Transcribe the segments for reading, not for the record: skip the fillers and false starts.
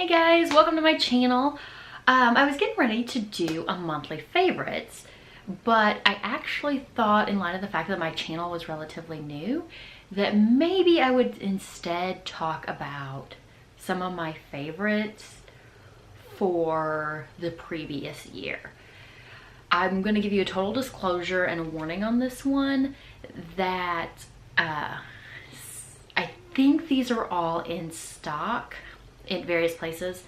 Hey guys, welcome to my channel. I was getting ready to do a monthly favorites, but I actually thought, in light of the fact that my channel was relatively new, that maybe I would instead talk about some of my favorites for the previous year. I'm going to give you a total disclosure and a warning on this one that I think these are all in stock in various places.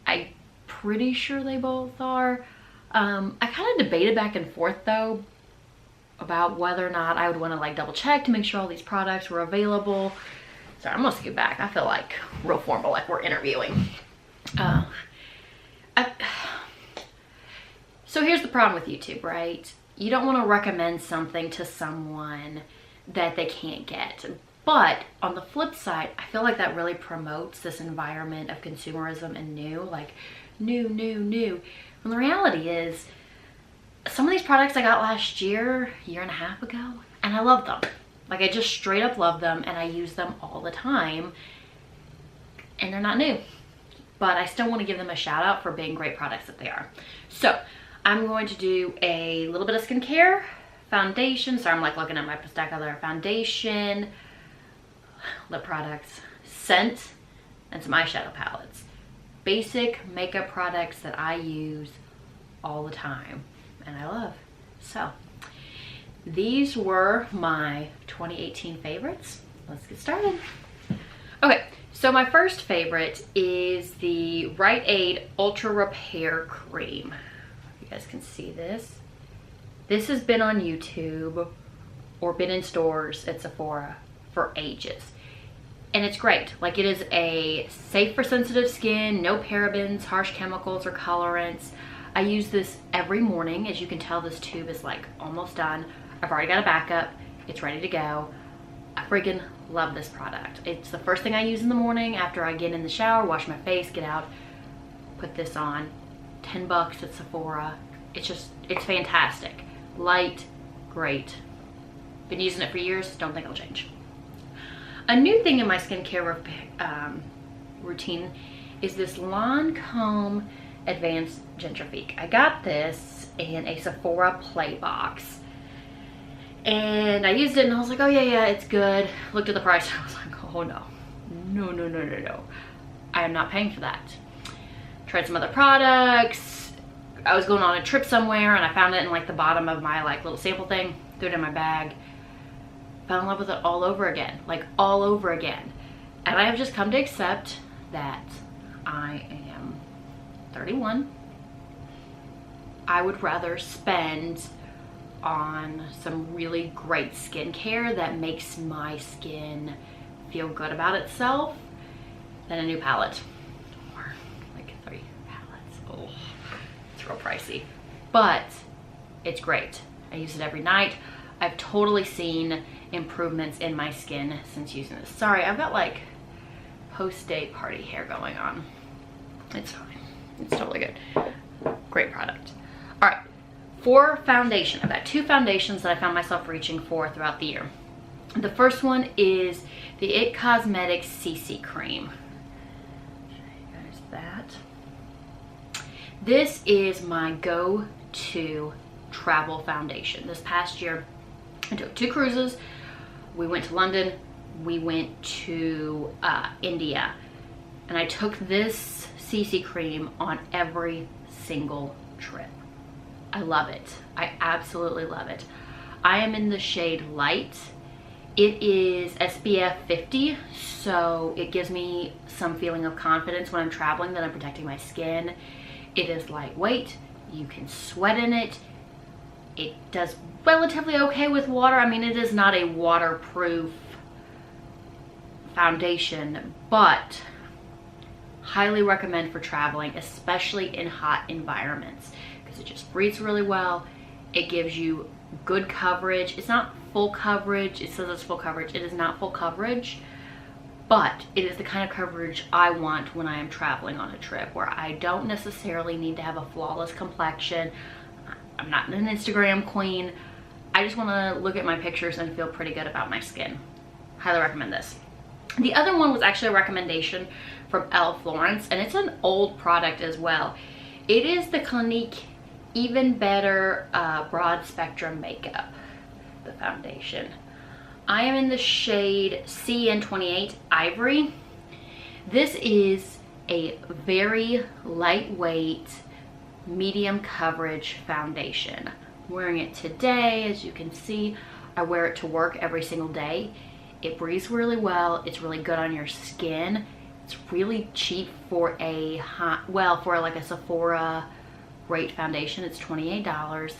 I'm pretty sure they both are. I kind of debated back and forth though about whether or not I would want to like double check to make sure all these products were available. Sorry, I'm gonna scoot back. I feel like real formal, like we're interviewing. So here's the problem with YouTube, right? You don't want to recommend something to someone that they can't get. But on the flip side, I feel like that really promotes this environment of consumerism and new. And the reality is, some of these products I got last year and a half ago, and I love them. Like, I just straight up love them, and I use them all the time. And they're not new. But I still want to give them a shout out for being great products that they are. So, I'm going to do a little bit of skincare, foundation. Sorry, I'm like looking at my stack of their foundation, lip products, scent, and some eyeshadow palettes. Basic makeup products that I use all the time and I love. So these were my 2018 favorites. Let's get started. Okay, so my first favorite is the Rite Aid Ultra Repair Cream. You guys can see this. This has been on YouTube or been in stores at Sephora for ages. And it's great. Like, it is a safe for sensitive skin, no parabens, harsh chemicals, or colorants. I use this every morning. As you can tell, this tube is like almost done. I've already got a backup. It's ready to go. I freaking love this product. It's the first thing I use in the morning after I get in the shower, wash my face, get out, put this on. 10 bucks at Sephora. It's fantastic. Light, great. Been using it for years, don't think it'll change. A new thing in my skincare routine is this Lancome Advanced Genifique. I got this in a Sephora Play box. And I used it and I was like, oh yeah, it's good. Looked at the price, I was like, oh no. No. I am not paying for that. Tried some other products. I was going on a trip somewhere and I found it in like the bottom of my like little sample thing. Threw it in my bag. Fell in love with it all over again, like all over again. And I have just come to accept that I am 31. I would rather spend on some really great skincare that makes my skin feel good about itself than a new palette. Or like 3 palettes. Oh, it's real pricey. But it's great. I use it every night. I've totally seen improvements in my skin since using this. Sorry, I've got like post-date party hair going on. It's fine. It's totally good. Great product. All right, for foundation, I've got 2 foundations that I found myself reaching for throughout the year. The first one is the IT Cosmetics CC Cream. Show you guys that. This is my go-to travel foundation. This past year, I took 2 cruises. We went to London, we went to India, and I took this CC cream on every single trip. I love it. I absolutely love it. I am in the shade Light. It is SPF 50, so it gives me some feeling of confidence when I'm traveling that I'm protecting my skin. It is lightweight. You can sweat in it. It does relatively okay with water. I mean, it is not a waterproof foundation, but highly recommend for traveling, especially in hot environments, because it just breathes really well. It gives you good coverage. It's not full coverage. It says it's full coverage. It is not full coverage, but it is the kind of coverage I want when I am traveling on a trip, where I don't necessarily need to have a flawless complexion. I'm not an Instagram queen. I just want to look at my pictures and feel pretty good about my skin. Highly recommend this. The other one was actually a recommendation from Elle Florence, and it's an old product as well. It is the Clinique Even Better Broad Spectrum Makeup, the foundation. I am in the shade CN28 Ivory. This is a very lightweight, medium coverage foundation. I'm wearing it today. As you can see, I wear it to work every single day. It breathes really well. It's really good on your skin. It's really cheap for a for like a Sephora rate foundation. It's $28.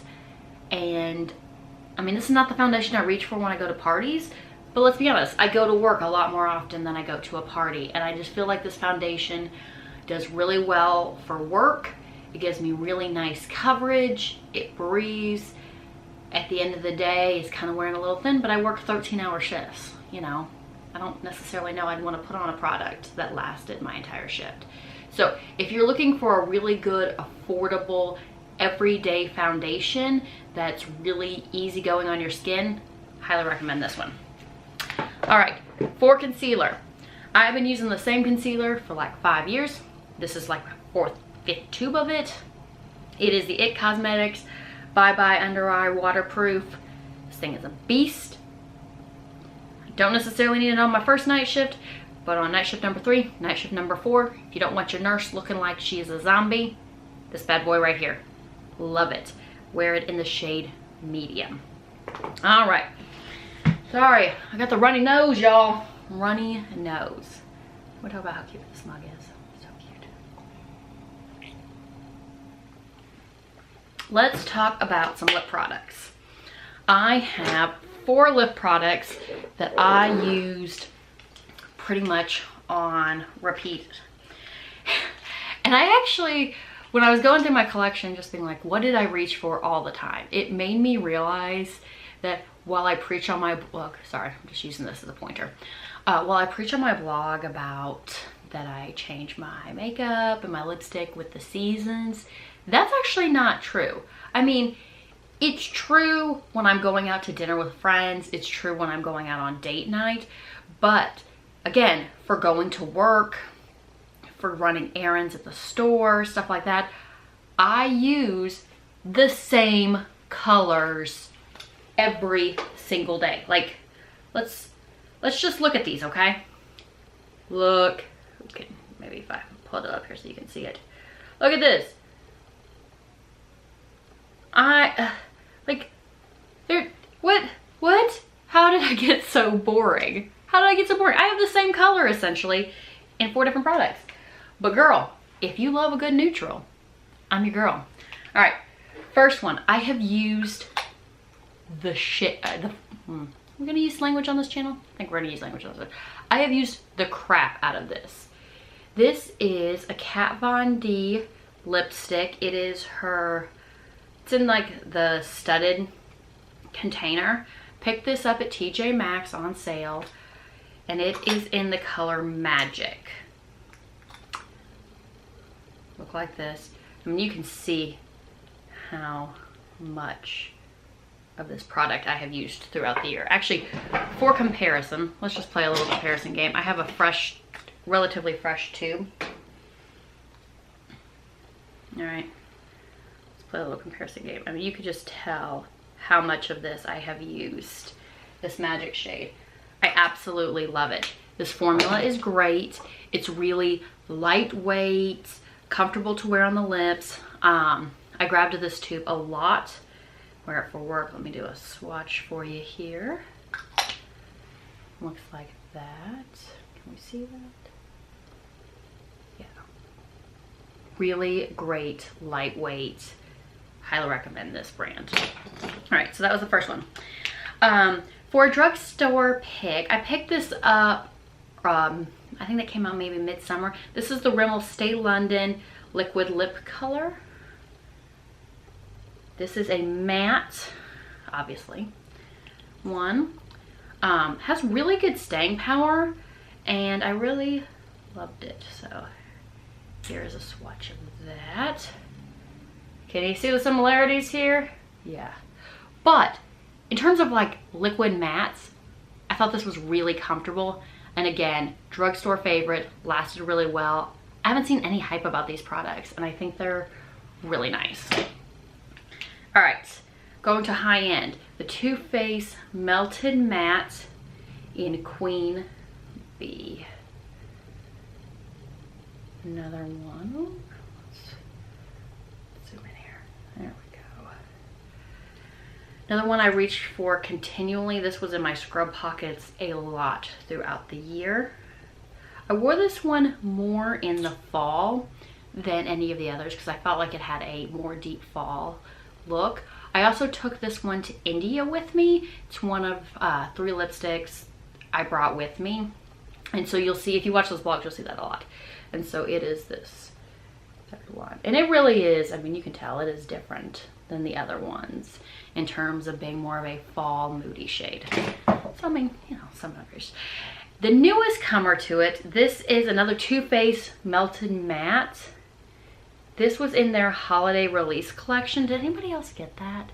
And I mean, this is not the foundation I reach for when I go to parties, but let's be honest, I go to work a lot more often than I go to a party, and I just feel like this foundation does really well for work. It gives me really nice coverage. It breathes. At the end of the day, it's kind of wearing a little thin, but I work 13-hour shifts, you know. I don't necessarily know I'd want to put on a product that lasted my entire shift. So if you're looking for a really good, affordable, everyday foundation that's really easy going on your skin, highly recommend this one. All right, for concealer, I've been using the same concealer for like 5 years. This is like my 4th, 5th tube of it. It is the IT Cosmetics Bye Bye Under Eye Waterproof. This thing is a beast. I don't necessarily need it on my first night shift, but on night shift number 3, night shift number 4, if you don't want your nurse looking like she is a zombie, this bad boy right here. Love it. Wear it in the shade medium. All right. Sorry, I got the runny nose, y'all. Runny nose. What about how cute this mug is? So cute. Let's talk about some lip products. I have 4 lip products that I used pretty much on repeat. And I actually, when I was going through my collection, just being like, what did I reach for all the time? It made me realize that while I preach on my blog, sorry, I'm just using this as a pointer. While I preach on my blog about that I change my makeup and my lipstick with the seasons, that's actually not true. I mean, it's true when I'm going out to dinner with friends. It's true when I'm going out on date night. But again, for going to work, for running errands at the store, stuff like that, I use the same colors every single day. Like, let's just look at these, okay? Look, okay, maybe if I pull it up here so you can see it. Look at this. What? How did I get so boring? How did I get so boring? I have the same color essentially in 4 different products. But girl, if you love a good neutral, I'm your girl. All right, first one, I have used the shit, we're gonna use language on this channel? I think we're gonna use language on this. I have used the crap out of this. This is a Kat Von D lipstick. It is her, it's in like the studded container. Picked this up at TJ Maxx on sale, and it is in the color Magic. Look like this. I mean, you can see how much of this product I have used throughout the year. Actually, for comparison, let's just play a little comparison game. I have a fresh, relatively fresh tube. All right, let's play a little comparison game. I mean, you could just tell how much of this I have used, this Magic shade. I absolutely love it. This formula is great. It's really lightweight, comfortable to wear on the lips. I grabbed this tube a lot. Wear it for work. Let me do a swatch for you here. Looks like that. Can we see that? Yeah. Really great, lightweight. Highly recommend this brand. All right, so that was the first one. For a drugstore pick, I picked this up, I think that came out maybe midsummer. This is the Rimmel Stay London Liquid Lip Color. This is a matte, obviously, one. Has really good staying power, and I really loved it. So here's a swatch of that. Can you see the similarities here? Yeah. But in terms of like liquid mattes, I thought this was really comfortable. And again, drugstore favorite, lasted really well. I haven't seen any hype about these products, and I think they're really nice. All right, going to high end, the Too Faced Melted Matte in Queen Bee. Another one. Let's zoom in here. There we go. Another one I reached for continually. This was in my scrub pockets a lot throughout the year. I wore this one more in the fall than any of the others because I felt like it had a more deep fall look. I also took this one to India with me. It's one of 3 lipsticks I brought with me. And so you'll see, if you watch those vlogs, you'll see that a lot. And so it is this third one. And it really is, I mean, you can tell it is different than the other ones in terms of being more of a fall moody shade. So I mean, you know, some others. The newest comer to it, this is another Too Faced Melted Matte. This was in their holiday release collection. Did anybody else get that?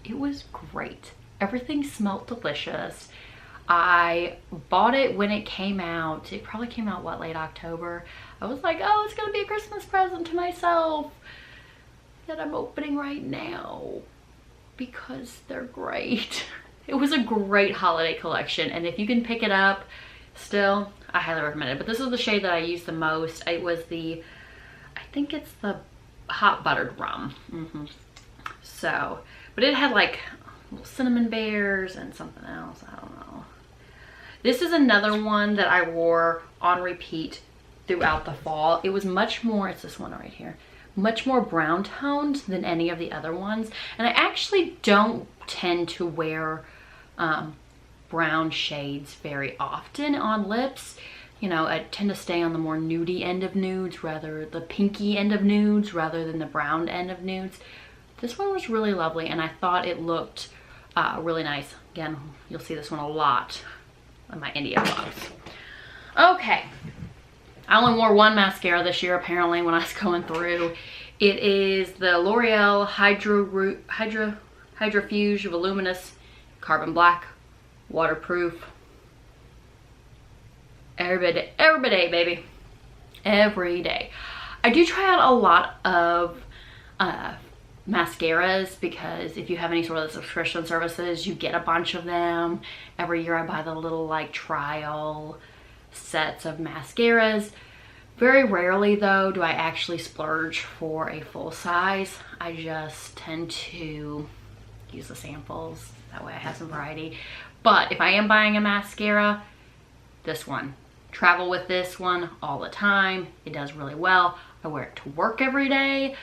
It was great. Everything smelled delicious. I bought it when it came out. It probably came out, what, late October? I was like, oh, it's gonna be a Christmas present to myself that I'm opening right now because they're great. It was a great holiday collection, and if you can pick it up still, I highly recommend it. But this is the shade that I used the most. It was the, I think it's the Hot Buttered Rum. So, but it had like little cinnamon bears and something else, I don't know. This is another one that I wore on repeat throughout the fall. It was much more, it's this one right here, much more brown toned than any of the other ones. And I actually don't tend to wear brown shades very often on lips. You know, I tend to stay on the more nudie end of nudes, rather the pinky end of nudes rather than the brown end of nudes. This one was really lovely, and I thought it looked really nice. Again, you'll see this one a lot in my India vlogs. Okay, I only wore one mascara this year apparently when I was going through. It is the L'Oreal Hydrofuge Voluminous Carbon Black Waterproof. Every day, baby. Every day. I do try out a lot of mascaras because if you have any sort of subscription services, you get a bunch of them. Every year I buy the little like trial sets of mascaras. Very rarely though do I actually splurge for a full size. I just tend to use the samples. That way I have some variety. But if I am buying a mascara, this one. Travel with this one all the time. It does really well. I wear it to work every day.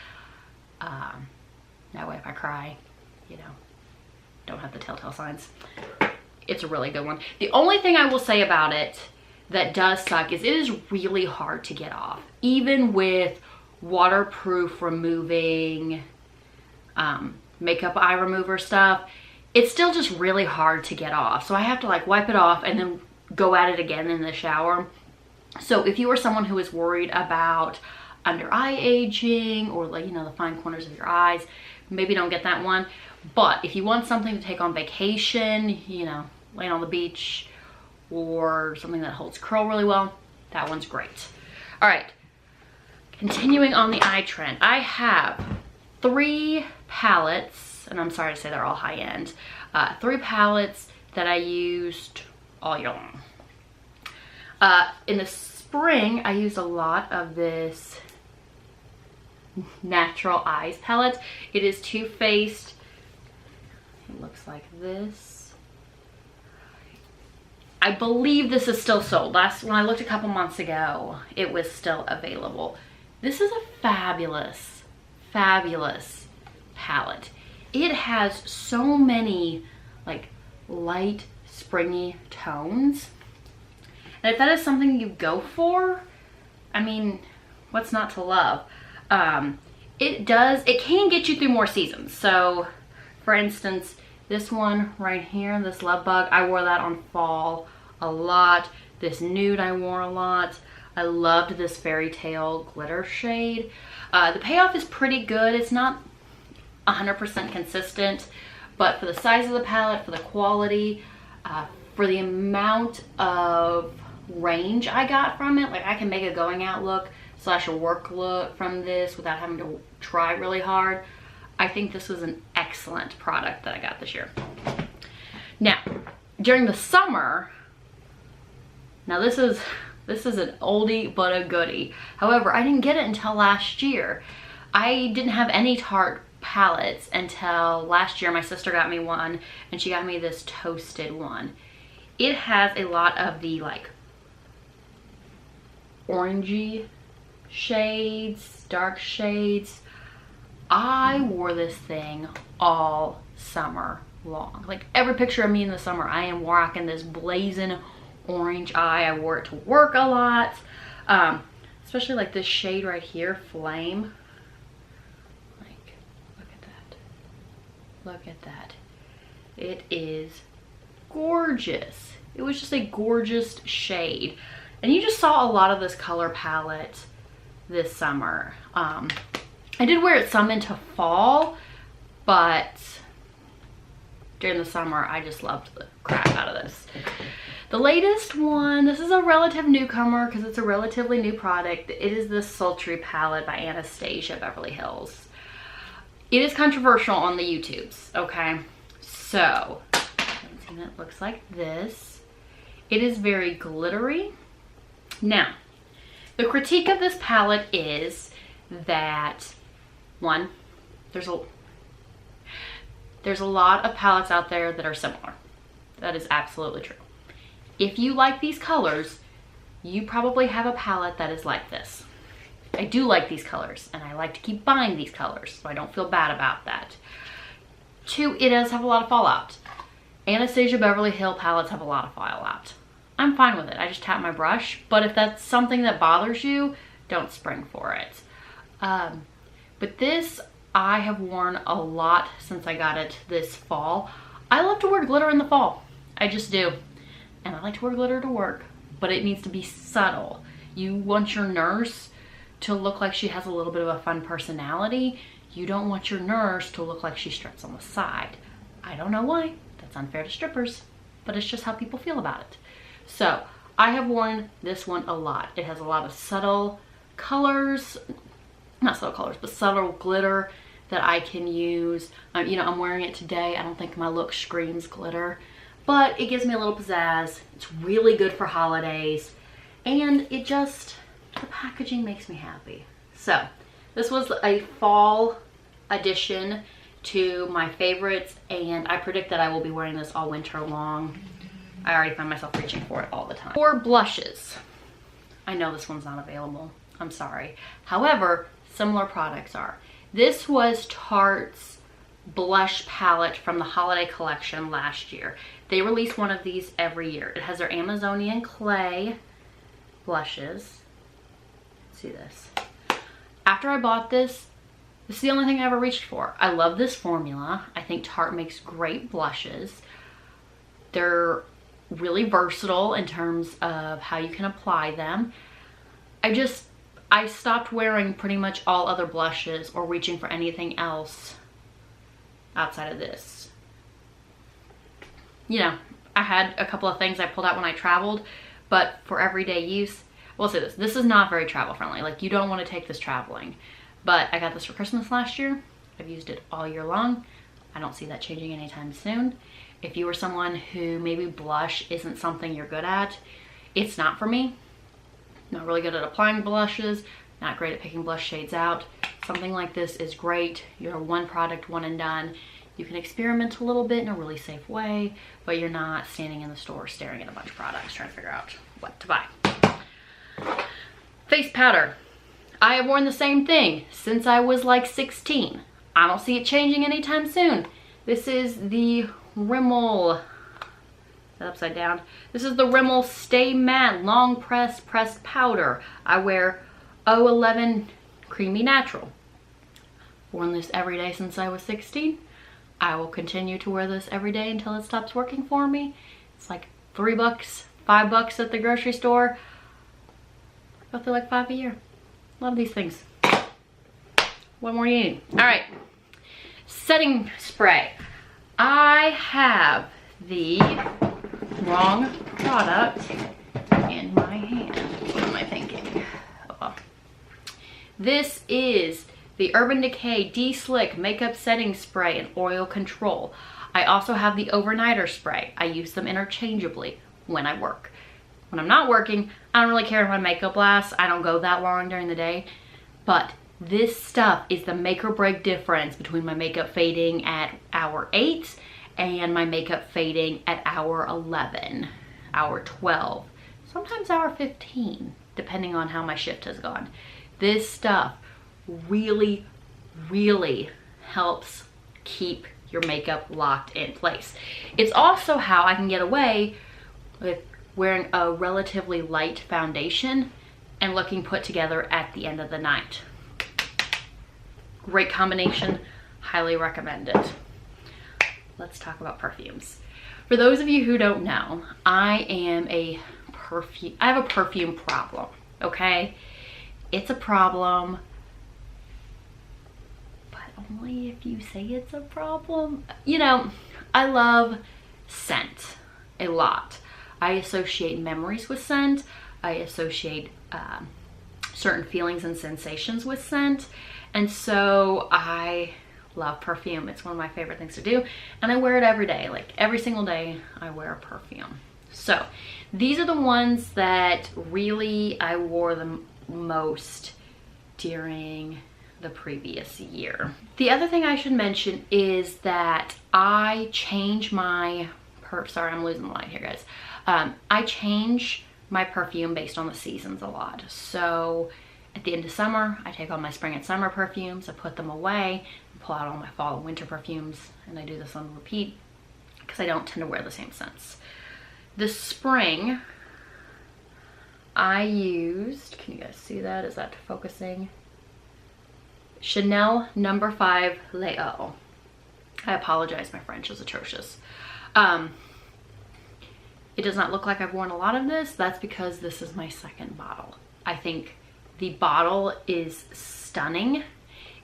That way if I cry, you know, don't have the telltale signs. It's a really good one. The only thing I will say about it that does suck is it is really hard to get off. Even with waterproof removing makeup eye remover stuff, it's still just really hard to get off. So I have to like wipe it off and then go at it again in the shower. So if you are someone who is worried about under eye aging or like, you know, the fine corners of your eyes, maybe don't get that one. But if you want something to take on vacation, you know, laying on the beach or something that holds curl really well, that one's great. All right, continuing on the eye trend, I have 3 palettes, and I'm sorry to say they're all high end, 3 palettes that I used all year long. In the spring, I used a lot of this Natural Eyes palette. It is Too Faced. It looks like this. I believe this is still sold. When I looked a couple months ago, it was still available. This is a fabulous, fabulous palette. It has so many like light, springy tones. And if that is something you go for, I mean, what's not to love? It can get you through more seasons. So for instance, this one right here, this Love Bug, I wore that on fall a lot. This nude I wore a lot. I loved this Fairy Tale glitter shade. The payoff is pretty good. It's not 100% consistent, but for the size of the palette, for the quality, for the amount of range I got from it. Like I can make a going out look slash a work look from this without having to try really hard. I think this was an excellent product that I got this year. Now, during the summer, now this is an oldie but a goodie. However, I didn't get it until last year. I didn't have any Tarte palettes until last year. My sister got me one and she got me this toasted one. It has a lot of the like orangey shades, dark shades. I wore this thing all summer long. Like every picture of me in the summer, I am rocking this blazing orange eye. I wore it to work a lot. Especially like this shade right here, Flame. Like, look at that. Look at that. It is gorgeous. It was just a gorgeous shade. And you just saw a lot of this color palette this summer. I did wear it some into fall, but during the summer, I just loved the crap out of this. The latest one, this is a relative newcomer because it's a relatively new product. It is the Sultry palette by Anastasia Beverly Hills. It is controversial on the YouTubes, okay? So, it looks like this. It is very glittery. Now, the critique of this palette is that, one, there's a lot of palettes out there that are similar. That is absolutely true. If you like these colors, you probably have a palette that is like this. I do like these colors, and I like to keep buying these colors, so I don't feel bad about that. Two, it does have a lot of fallout. Anastasia Beverly Hills palettes have a lot of fallout. I'm fine with it. I just tap my brush, but if that's something that bothers you, don't spring for it. But this, I have worn a lot since I got it this fall. I love to wear glitter in the fall. I just do. And I like to wear glitter to work, but it needs to be subtle. You want your nurse to look like she has a little bit of a fun personality. You don't want your nurse to look like she struts on the side. I don't know why. That's unfair to strippers, but it's just how people feel about it. So I have worn this one a lot. It has a lot of subtle colors, not subtle colors, but subtle glitter that I can use. You know, I'm wearing it today. I don't think my look screams glitter, but it gives me a little pizzazz. It's really good for holidays, and it just, the packaging makes me happy. So this was a fall addition to my favorites, and I predict that I will be wearing this all winter long. I already find myself reaching for it all the time. For blushes, I know this one's not available. I'm sorry. However, similar products are. This was Tarte's blush palette from the holiday collection last year. They release one of these every year. It has their Amazonian clay blushes. Let's see this. After I bought this, this is the only thing I ever reached for. I love this formula. I think Tarte makes great blushes. They're really versatile in terms of how you can apply them. I stopped wearing pretty much all other blushes or reaching for anything else outside of this. You know, I had a couple of things I pulled out when I traveled, but for everyday use, we'll say this is not very travel friendly. Like, you don't want to take this traveling. But I got this for Christmas last year. I've used it all year long. I don't see that changing anytime soon. If you are someone who maybe blush isn't something you're good at, it's not for me. Not really good at applying blushes, not great at picking blush shades out. Something like this is great. You're a one product, one and done. You can experiment a little bit in a really safe way, but you're not standing in the store staring at a bunch of products trying to figure out what to buy. Face powder. I have worn the same thing since I was like 16. I don't see it changing anytime soon. This is the Rimmel, upside down. This is the Rimmel Stay Matte Long Pressed Powder. I wear 011 Creamy Natural. Worn this every day since I was 16. I will continue to wear this every day until it stops working for me. It's like $3, $5 at the grocery store. I go through like 5 a year. Love these things. What more you need? All right, setting spray. I have the wrong product in my This is the Urban Decay De-Slick Makeup Setting Spray and Oil Control. I also have the Overnighter Spray. I use them interchangeably when I work. When I'm not working, I don't really care if my makeup lasts. I don't go that long during the day. But this stuff is the make or break difference between my makeup fading at hour 8 and my makeup fading at hour 11, hour 12, sometimes hour 15, depending on how my shift has gone. This stuff really, really helps keep your makeup locked in place. It's also how I can get away with wearing a relatively light foundation and looking put together at the end of the night. Great combination, highly recommend it. Let's talk about perfumes. For those of you who don't know, I have a perfume problem, okay? It's a problem, but only if you say it's a problem. You know, I love scent a lot. I associate memories with scent. I associate certain feelings and sensations with scent. And so I love perfume. It's one of my favorite things to do. And I wear it every day. Like every single day I wear a perfume. So these are the ones that really I wore the most during the previous year. The other thing I should mention is that I change my sorry, I'm losing the line here, guys. I change my perfume based on the seasons a lot. So at the end of summer, I take all my spring and summer perfumes, I put them away, and pull out all my fall and winter perfumes, and I do this on repeat because I don't tend to wear the same scents. This spring, I used, can you guys see that? Is that focusing? Chanel No. 5 Léo. I apologize, my French is atrocious. It does not look like I've worn a lot of this. That's because this is my second bottle. I think the bottle is stunning.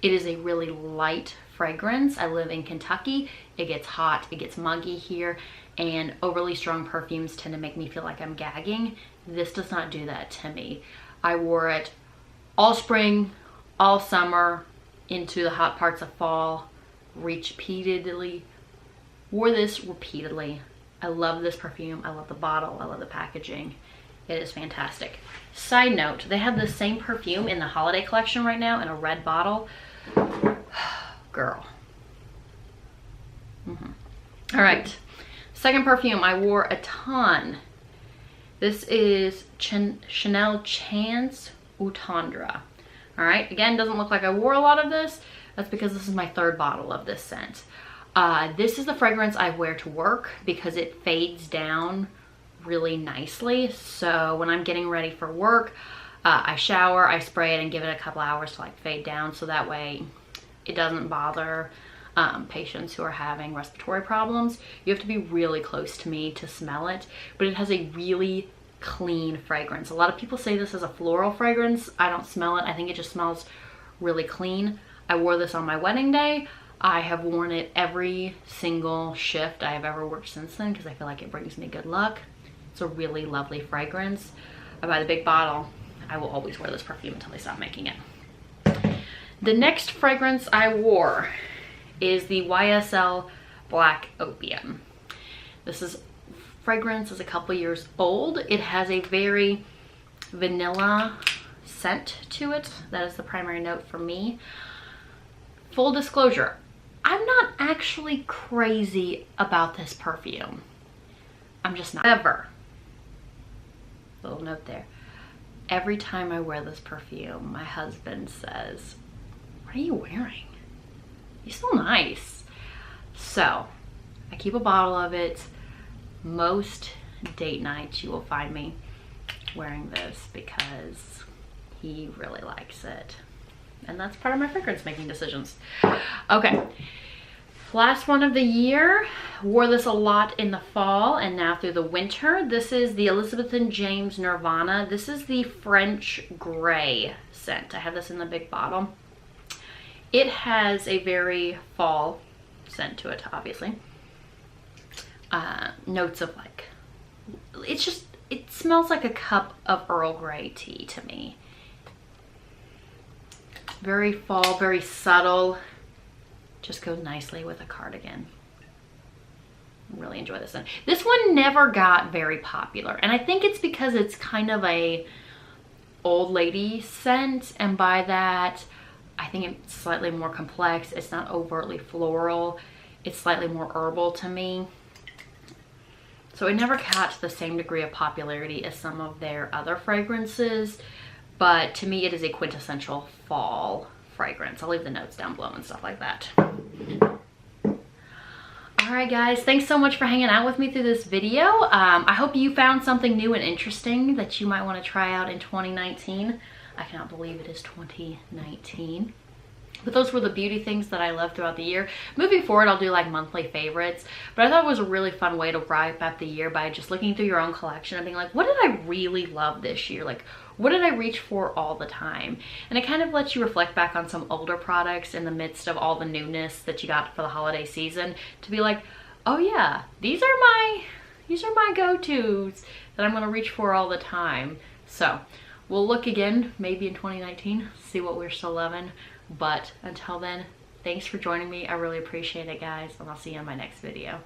It is a really light fragrance. I live in Kentucky. It gets hot, it gets muggy here, and overly strong perfumes tend to make me feel like I'm gagging. This does not do that to me. I wore it all spring, all summer, into the hot parts of fall, repeatedly, wore this repeatedly. I love this perfume. I love the bottle. I love the packaging. It is fantastic. Side note, they have the same perfume in the holiday collection right now in a red bottle. Girl. All right. Second perfume I wore a ton. This is Chanel Chance Outendre. All right. Again, doesn't look like I wore a lot of this. That's because this is my third bottle of this scent. This is the fragrance I wear to work because it fades down really nicely. So when I'm getting ready for work, I shower, I spray it and give it a couple hours to like fade down, so that way it doesn't bother patients who are having respiratory problems. You have to be really close to me to smell it, but it has a really clean fragrance. A lot of people say this is a floral fragrance. I don't smell it. I think it just smells really clean. I wore this on my wedding day. I have worn it every single shift I have ever worked since then because I feel like it brings me good luck. It's a really lovely fragrance. I buy the big bottle. I will always wear this perfume until they stop making it. The next fragrance I wore is the YSL Black Opium. This fragrance is a couple years old. It has a very vanilla scent to it. That is the primary note for me. Full disclosure, I'm not actually crazy about this perfume. I'm just not. Ever. Little note there. Every time I wear this perfume, my husband says, "What are you wearing? You smell nice." So I keep a bottle of it. Most date nights you will find me wearing this because he really likes it. And that's part of my fragrance making decisions. Okay, last one of the year. Wore this a lot in the fall and now through the winter. This is the Elizabeth & James Nirvana. This is the French Gray scent. I have this in the big bottle. It has a very fall scent to it, obviously. Notes of like, it smells like a cup of Earl Grey tea to me. Very fall, very subtle. Just goes nicely with a cardigan. Really enjoy this one. This one never got very popular, and I think it's because it's kind of a old lady scent, and by that I think it's slightly more complex. It's not overtly floral, it's slightly more herbal to me. So it never got the same degree of popularity as some of their other fragrances, but to me it is a quintessential fall fragrance. I'll leave the notes down below and stuff like that. Alright guys, thanks so much for hanging out with me through this video. I hope you found something new and interesting that you might want to try out in 2019. I cannot believe it is 2019. But those were the beauty things that I love throughout the year. Moving forward, I'll do like monthly favorites. But I thought it was a really fun way to wrap up the year by just looking through your own collection and being like, what did I really love this year? Like, what did I reach for all the time? And it kind of lets you reflect back on some older products in the midst of all the newness that you got for the holiday season to be like, oh yeah, these are my go-tos that I'm gonna reach for all the time. So we'll look again maybe in 2019, see what we're still loving. But until then, thanks for joining me. I really appreciate it, guys, and I'll see you in my next video.